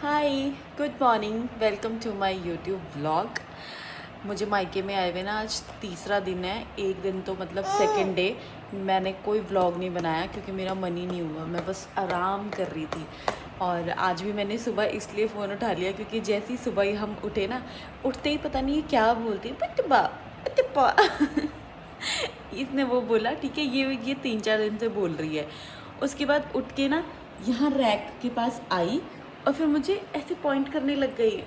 Hi, good morning, welcome to my YouTube vlog. मुझे मायके में आए हुए ना आज तीसरा दिन है। एक दिन तो मतलब सेकंड डे मैंने कोई व्लॉग नहीं बनाया क्योंकि मेरा मन ही नहीं हुआ, मैं बस आराम कर रही थी। और आज भी मैंने सुबह इसलिए फ़ोन उठा लिया क्योंकि जैसे ही सुबह ही हम उठे ना, उठते ही पता नहीं क्या बोलती है, पटबा पटबा इसने वो बोला, ठीक है, ये 3-4 दिन से बोल रही है। उसके बाद उठ के ना यहाँ रैक के पास आई और फिर मुझे ऐसे पॉइंट करने लग गई।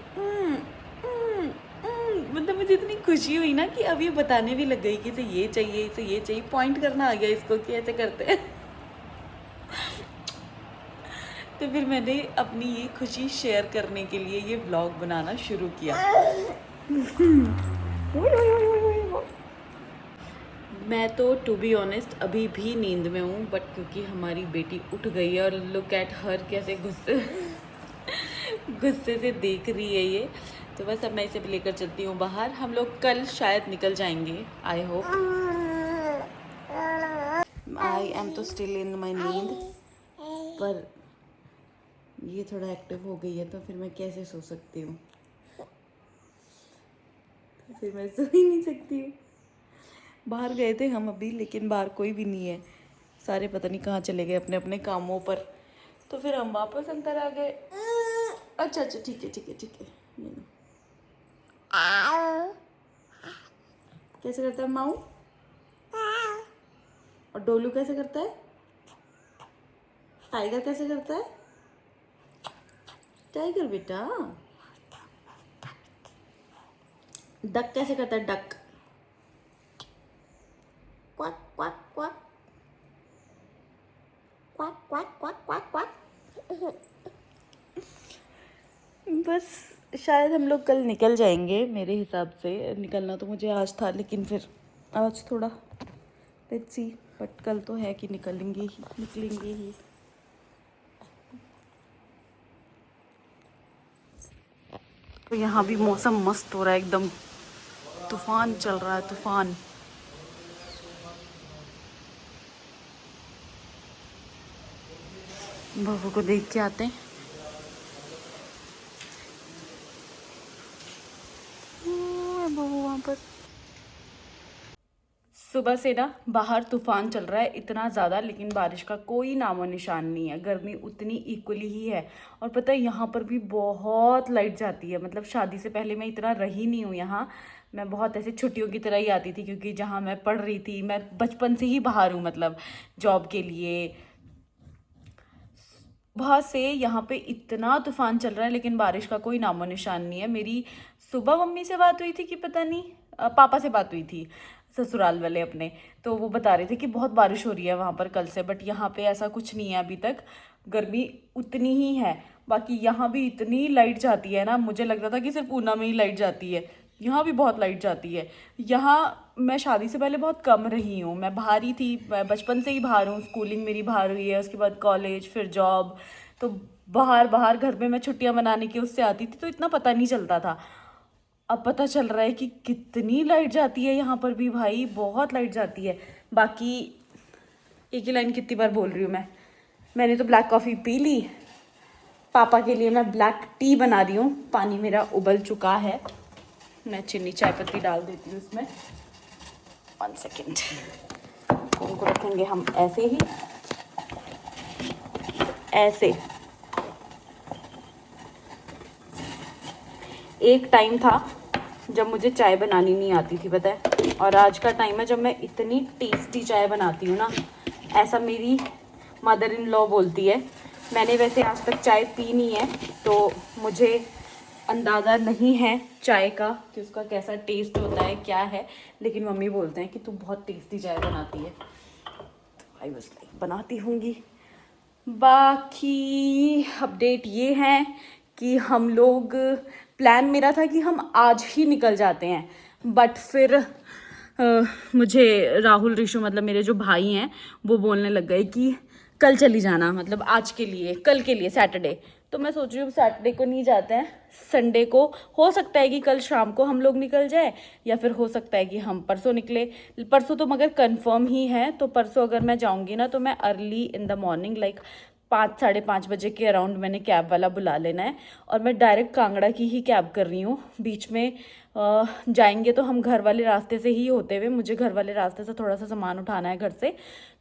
मतलब मुझे इतनी खुशी हुई ना कि अब ये बताने भी लग गई कि इसे ये चाहिए, इसे ये चाहिए, पॉइंट करना आ गया इसको कि ऐसे करते हैं। तो फिर मैंने अपनी ये खुशी शेयर करने के लिए ये व्लॉग बनाना शुरू किया। मैं तो टू बी ऑनेस्ट अभी भी नींद में हूँ, बट क्योंकि हमारी बेटी उठ गई है और लुक एट हर कैसे गुस्से से देख रही है ये, तो बस अब मैं इसे लेकर चलती हूँ बाहर। हम लोग कल शायद निकल जाएंगे, आई होप। आई एम तो स्टिल इन माई नींद, पर ये थोड़ा एक्टिव हो गई है तो फिर मैं कैसे सो सकती हूँ, फिर मैं सो ही नहीं सकती हूँ। बाहर गए थे हम अभी, लेकिन बाहर कोई भी नहीं है, सारे पता नहीं कहाँ चले गए अपने अपने कामों पर, तो फिर हम वापस अंदर आ गए। अच्छा अच्छा, ठीक है ठीक है ठीक है। ये लो। कैसे करता है माऊ? और डोलू कैसे करता है? टाइगर कैसे करता है? टाइगर बेटा। डक कैसे करता है? Duck. Quack quack quack quack quack quack quack quack. बस शायद हम लोग कल निकल जाएंगे, मेरे हिसाब से निकलना तो मुझे आज था, लेकिन फिर आज थोड़ा लेट्स सी, बट कल तो है कि निकलेंगे ही। तो यहाँ भी मौसम मस्त हो रहा है एकदम, तूफान चल रहा है, तूफान। बहू को देख के आते हैं। बहू वहाँ पर। सुबह से ना बाहर तूफान चल रहा है इतना ज़्यादा, लेकिन बारिश का कोई नामो निशान नहीं है। गर्मी उतनी इक्वली ही है। और पता है यहाँ पर भी बहुत लाइट जाती है, मतलब शादी से पहले मैं इतना रही नहीं हूँ यहाँ। मैं बहुत ऐसे छुट्टियों की तरह ही आती थी, क्योंकि जहाँ मैं पढ़ रही थी, मैं बचपन से ही बाहर हूँ, मतलब जॉब के लिए। वहाँ से यहाँ पे इतना तूफान चल रहा है, लेकिन बारिश का कोई नामो निशान नहीं है। मेरी सुबह मम्मी से बात हुई थी कि पता नहीं, पापा से बात हुई थी, ससुराल वाले अपने, तो वो बता रहे थे कि बहुत बारिश हो रही है वहाँ पर कल से, बट यहाँ पे ऐसा कुछ नहीं है अभी तक। गर्मी उतनी ही है। बाकी यहाँ भी इतनी लाइट जाती है ना, मुझे लगता था कि सिर्फ ऊना में ही लाइट जाती है, यहाँ भी बहुत लाइट जाती है। यहाँ मैं शादी से पहले बहुत कम रही हूँ, मैं बाहर ही थी, मैं बचपन से ही बाहर हूँ, स्कूलिंग मेरी बाहर हुई है, उसके बाद कॉलेज, फिर जॉब, तो बाहर बाहर घर में मैं छुट्टियाँ मनाने की उससे आती थी, तो इतना पता नहीं चलता था। अब पता चल रहा है कि कितनी लाइट जाती है यहाँ पर भी, भाई बहुत लाइट जाती है। बाकी एक ही लाइन कितनी बार बोल रही हूँ मैंने तो ब्लैक कॉफ़ी पी ली। पापा के लिए मैं ब्लैक टी बना रही हूँ, पानी मेरा उबल चुका है, मैं चीनी चाय पत्ती डाल देती हूँ इसमें। 1 सेकेंड, उनको रखेंगे हम ऐसे ही, ऐसे। एक टाइम था जब मुझे चाय बनानी नहीं आती थी, पता है, और आज का टाइम है जब मैं इतनी टेस्टी चाय बनाती हूँ ना, ऐसा मेरी मदर इन लॉ बोलती है। मैंने वैसे आज तक चाय पी नहीं है, तो मुझे अंदाज़ा नहीं है चाय का कि उसका कैसा टेस्ट होता है, क्या है, लेकिन मम्मी बोलते हैं कि तू बहुत टेस्टी चाय बनाती है, तो आई वाज लाइक बनाती होंगी। बाकी अपडेट ये है कि हम लोग, प्लान मेरा था कि हम आज ही निकल जाते हैं, बट फिर मुझे राहुल ऋषु, मतलब मेरे जो भाई हैं, वो बोलने लग गए कि कल चली जाना, मतलब आज के लिए, कल के लिए, सैटरडे। तो मैं सोच रही हूँ सैटरडे को नहीं जाते हैं, संडे को हो सकता है कि कल शाम को हम लोग निकल जाए, या फिर हो सकता है कि हम परसों निकले। परसों तो मगर कंफर्म ही है, तो परसों अगर मैं जाऊँगी ना, तो मैं early in the morning, like 5 साढ़े 5 बजे के अराउंड मैंने कैब वाला बुला लेना है और मैं डायरेक्ट कांगड़ा की ही कैब कर रही हूँ। बीच में जाएंगे तो हम घर वाले रास्ते से ही होते हुए, मुझे घर वाले रास्ते से थोड़ा सा सामान उठाना है घर से,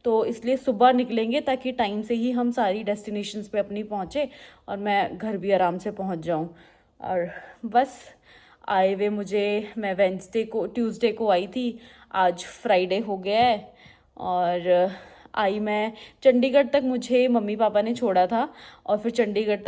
तो इसलिए सुबह निकलेंगे ताकि टाइम से ही हम सारी डेस्टिनेशंस पे अपनी पहुँचे और मैं घर भी आराम से पहुँच जाऊँ। और बस आए हुए मैं ट्यूसडे को आई थी, आज फ्राइडे हो गया है। और आई मैं चंडीगढ़ तक मुझे मम्मी पापा ने छोड़ा था और फिर चंडीगढ़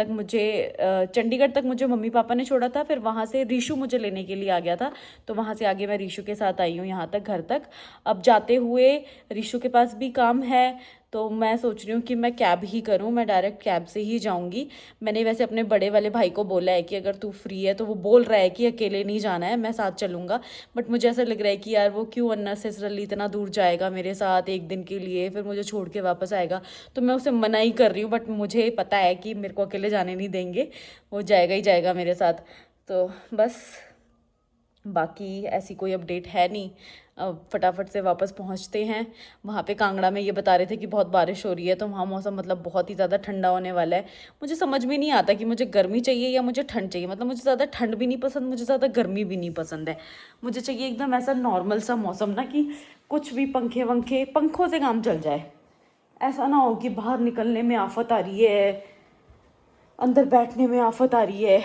तक मुझे मम्मी पापा ने छोड़ा था, फिर वहाँ से रीशु मुझे लेने के लिए आ गया था, तो वहाँ से आगे मैं रीशु के साथ आई हूँ यहाँ तक, घर तक। अब जाते हुए रीशु के पास भी काम है, तो मैं सोच रही हूँ कि मैं कैब ही करूँ, मैं डायरेक्ट कैब से ही जाऊँगी। मैंने वैसे अपने बड़े वाले भाई को बोला है कि अगर तू फ्री है, तो वो बोल रहा है कि अकेले नहीं जाना है, मैं साथ चलूँगा, बट मुझे ऐसा लग रहा है कि यार वो क्यों अननेसेसरली इतना दूर जाएगा मेरे साथ एक दिन के लिए, फिर मुझे छोड़ के वापस आएगा, तो मैं उसे मना ही कर रही हूँ। बट मुझे पता है कि मेरे को अकेले जाने नहीं देंगे, वो जाएगा ही जाएगा मेरे साथ। तो बस बाकी ऐसी कोई अपडेट है नहीं। अब फटाफट से वापस पहुंचते हैं। वहाँ पे कांगड़ा में ये बता रहे थे कि बहुत बारिश हो रही है, तो वहाँ मौसम मतलब बहुत ही ज़्यादा ठंडा होने वाला है। मुझे समझ में नहीं आता कि मुझे गर्मी चाहिए या मुझे ठंड चाहिए, मतलब मुझे ज़्यादा ठंड भी नहीं पसंद, मुझे ज़्यादा गर्मी भी नहीं पसंद है। मुझे चाहिए एकदम ऐसा नॉर्मल सा मौसम ना, कि कुछ भी पंखों से काम चल जाए, ऐसा ना हो कि बाहर निकलने में आफत आ रही है, अंदर बैठने में आफत आ रही है।